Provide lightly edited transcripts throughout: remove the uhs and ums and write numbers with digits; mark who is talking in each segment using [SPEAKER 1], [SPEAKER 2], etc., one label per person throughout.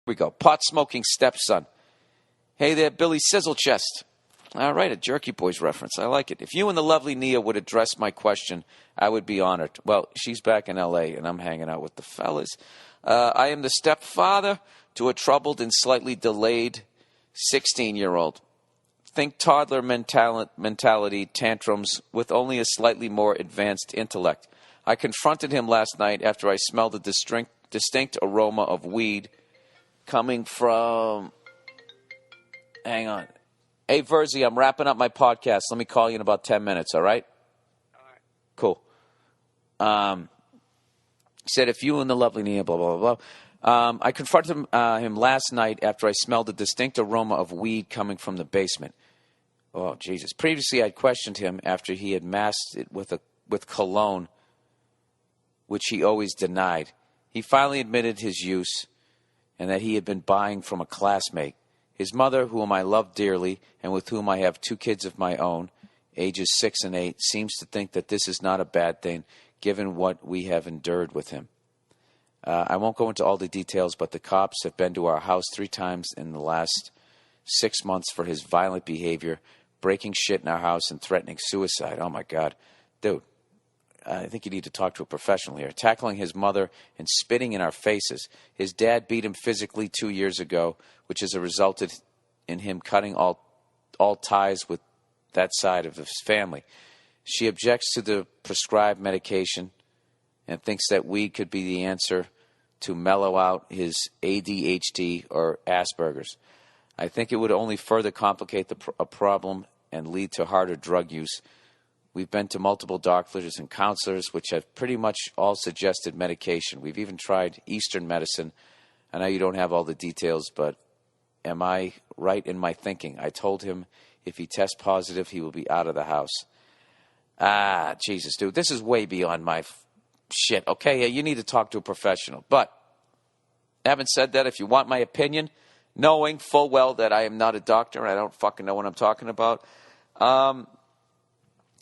[SPEAKER 1] we go. Pot-smoking stepson. Hey there, Billy Sizzlechest. All right, a Jerky Boys reference. I like it. If you and the lovely Nia would address my question, I would be honored. Well, she's back in L.A., and I'm hanging out with the fellas. I am the stepfather to a troubled and slightly delayed 16-year-old. Think toddler mentality tantrums with only a slightly more advanced intellect. I confronted him last night after I smelled a distinct aroma of weed coming from... Hang on. Hey, Verzi, I'm wrapping up my podcast. Let me call you in about 10 minutes, all right?
[SPEAKER 2] All right.
[SPEAKER 1] Cool. He said, if you and the lovely Nia, blah, blah, blah, blah. I confronted him last night after I smelled a distinct aroma of weed coming from the basement. Oh, Jesus. Previously, I'd questioned him after he had masked it with cologne, which he always denied. He finally admitted his use and that he had been buying from a classmate. His mother, whom I love dearly and with whom I have 2 kids of my own, ages 6 and 8, seems to think that this is not a bad thing, given what we have endured with him. I won't go into all the details, but the cops have been to our house 3 times in the last 6 months for his violent behavior, breaking shit in our house and threatening suicide. Oh, my God. Dude, I think you need to talk to a professional here. Tackling his mother and spitting in our faces. His dad beat him physically 2 years ago, which has resulted in him cutting all ties with that side of his family. She objects to the prescribed medication and thinks that weed could be the answer to mellow out his ADHD or Asperger's. I think it would only further complicate a problem and lead to harder drug use. We've been to multiple doctors and counselors, which have pretty much all suggested medication. We've even tried Eastern medicine. I know you don't have all the details, but am I right in my thinking? I told him if he tests positive, he will be out of the house. Ah, Jesus, dude, this is way beyond my shit. Okay, you need to talk to a professional. But having said that, if you want my opinion, knowing full well that I am not a doctor and I don't fucking know what I'm talking about,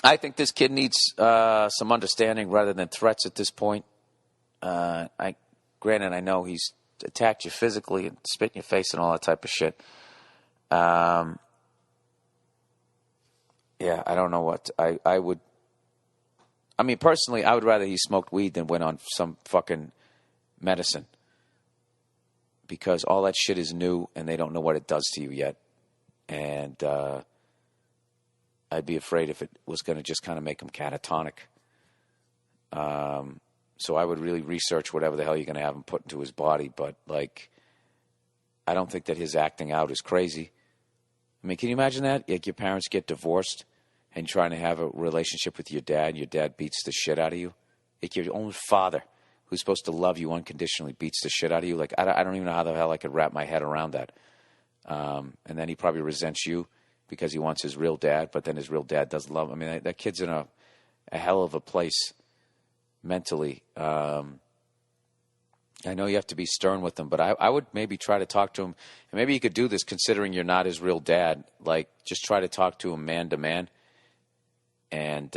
[SPEAKER 1] I think this kid needs some understanding rather than threats at this point. Granted, I know he's attacked you physically and spit in your face and all that type of shit. Yeah, I don't know what I would. I mean, personally, I would rather he smoked weed than went on some fucking medicine, because all that shit is new and they don't know what it does to you yet. And I'd be afraid if it was going to just kind of make him catatonic. So I would really research whatever the hell you're going to have him put into his body. But, like, I don't think that his acting out is crazy. I mean, can you imagine that? Like, your parents get divorced and you're trying to have a relationship with your dad, and your dad beats the shit out of you. Like, your own father, who's supposed to love you unconditionally, beats the shit out of you. Like, I don't even know how the hell I could wrap my head around that. And then he probably resents you because he wants his real dad, but then his real dad doesn't love him. I mean, that kid's in a hell of a place mentally. I know you have to be stern with him, but I would maybe try to talk to him. And maybe you could do this considering you're not his real dad. Like, just try to talk to him man to man. And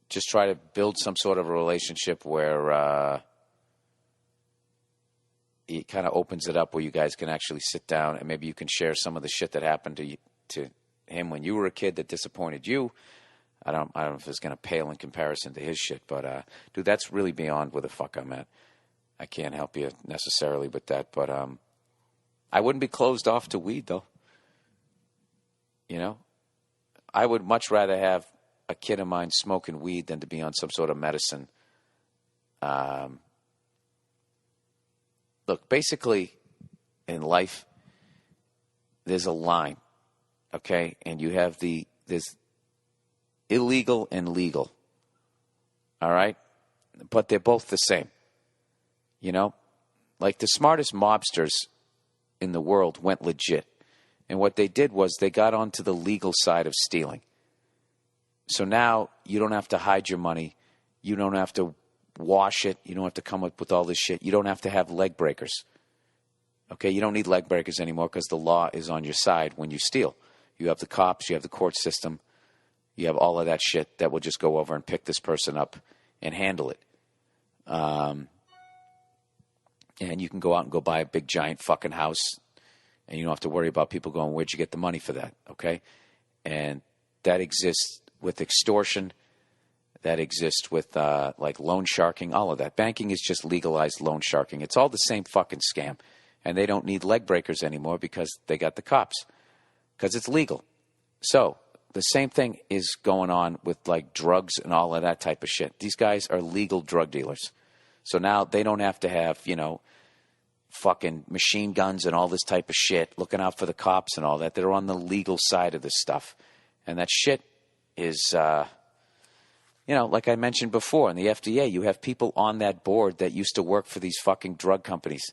[SPEAKER 1] just try to build some sort of a relationship where it kind of opens it up, where you guys can actually sit down and maybe you can share some of the shit that happened to him when you were a kid that disappointed you. I don't know if it's going to pale in comparison to his shit, but dude, that's really beyond where the fuck I'm at. I can't help you necessarily with that, but I wouldn't be closed off to weed, though. You know, I would much rather have a kid of mine smoking weed than to be on some sort of medicine. Look, basically, in life, there's a line, okay? And you have there's illegal and legal, all right? But they're both the same, you know? Like, the smartest mobsters in the world went legit. And what they did was they got onto the legal side of stealing. So now you don't have to hide your money. You don't have to wash it. You don't have to come up with all this shit. You don't have to have leg breakers. Okay, you don't need leg breakers anymore because the law is on your side when you steal. You have the cops, you have the court system, you have all of that shit that will just go over and pick this person up and handle it. And you can go out and go buy a big, giant fucking house, and you don't have to worry about people going, where'd you get the money for that, okay? And that exists with extortion. That exists with, like, loan sharking, all of that. Banking is just legalized loan sharking. It's all the same fucking scam. And they don't need leg breakers anymore because they got the cops. Because it's legal. So the same thing is going on with, like, drugs and all of that type of shit. These guys are legal drug dealers. So now they don't have to have, you know, fucking machine guns and all this type of shit, looking out for the cops and all that. They're on the legal side of this stuff. And that shit is, you know, like I mentioned before, in the FDA, you have people on that board that used to work for these fucking drug companies.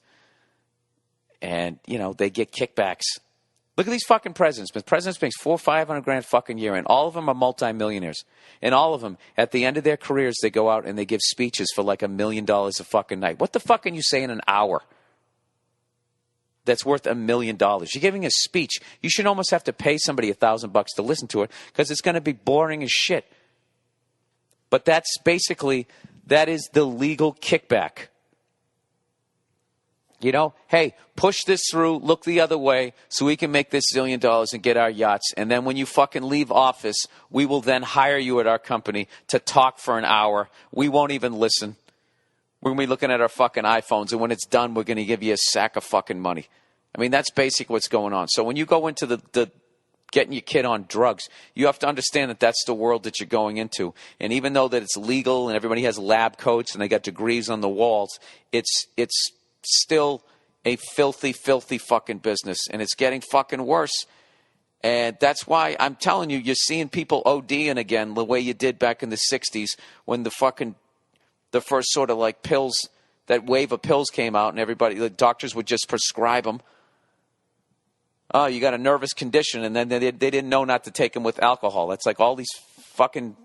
[SPEAKER 1] And, you know, they get kickbacks. Look at these fucking presidents. The presidents makes $400,000-500,000 fucking year, and all of them are multimillionaires. And all of them, at the end of their careers, they go out and they give speeches for like $1 million a fucking night. What the fuck can you say in an hour that's worth $1 million? You're giving a speech. You should almost have to pay somebody $1,000 to listen to it because it's going to be boring as shit. But that's basically, that is the legal kickback. You know, hey, push this through, look the other way so we can make this $1 zillion and get our yachts. And then when you fucking leave office, we will then hire you at our company to talk for an hour. We won't even listen. We're going to be looking at our fucking iPhones. And when it's done, we're going to give you a sack of fucking money. I mean, that's basically what's going on. So when you go into the getting your kid on drugs, you have to understand that that's the world that you're going into. And even though that it's legal and everybody has lab coats and they got degrees on the walls, it's still a filthy, filthy fucking business. And it's getting fucking worse. And that's why I'm telling you, you're seeing people ODing again the way you did back in the 60s when the first sort of like pills, that wave of pills came out and everybody, the doctors would just prescribe them. Oh, you got a nervous condition, and then they didn't know not to take them with alcohol. That's like all these fucking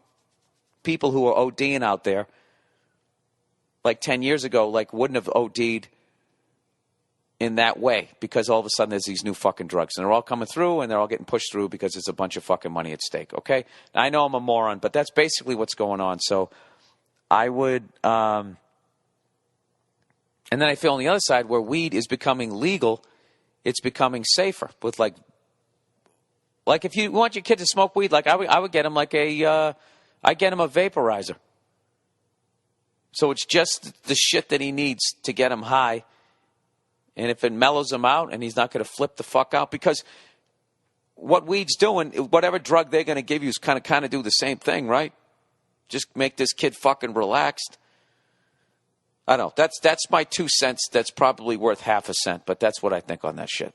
[SPEAKER 1] people who are ODing out there, like 10 years ago, like wouldn't have OD'd in that way because all of a sudden there's these new fucking drugs. And they're all coming through, and they're all getting pushed through because there's a bunch of fucking money at stake, okay? Now, I know I'm a moron, but that's basically what's going on. So I would... and then I feel on the other side where weed is becoming legal, it's becoming safer with like if you want your kid to smoke weed, like I would get him like I get him a vaporizer. So it's just the shit that he needs to get him high. And if it mellows him out and he's not going to flip the fuck out, because what weed's doing, whatever drug they're going to give you is kind of do the same thing, right? Just make this kid fucking relaxed. I don't know. That's my 2 cents. That's probably worth half a cent, but that's what I think on that shit.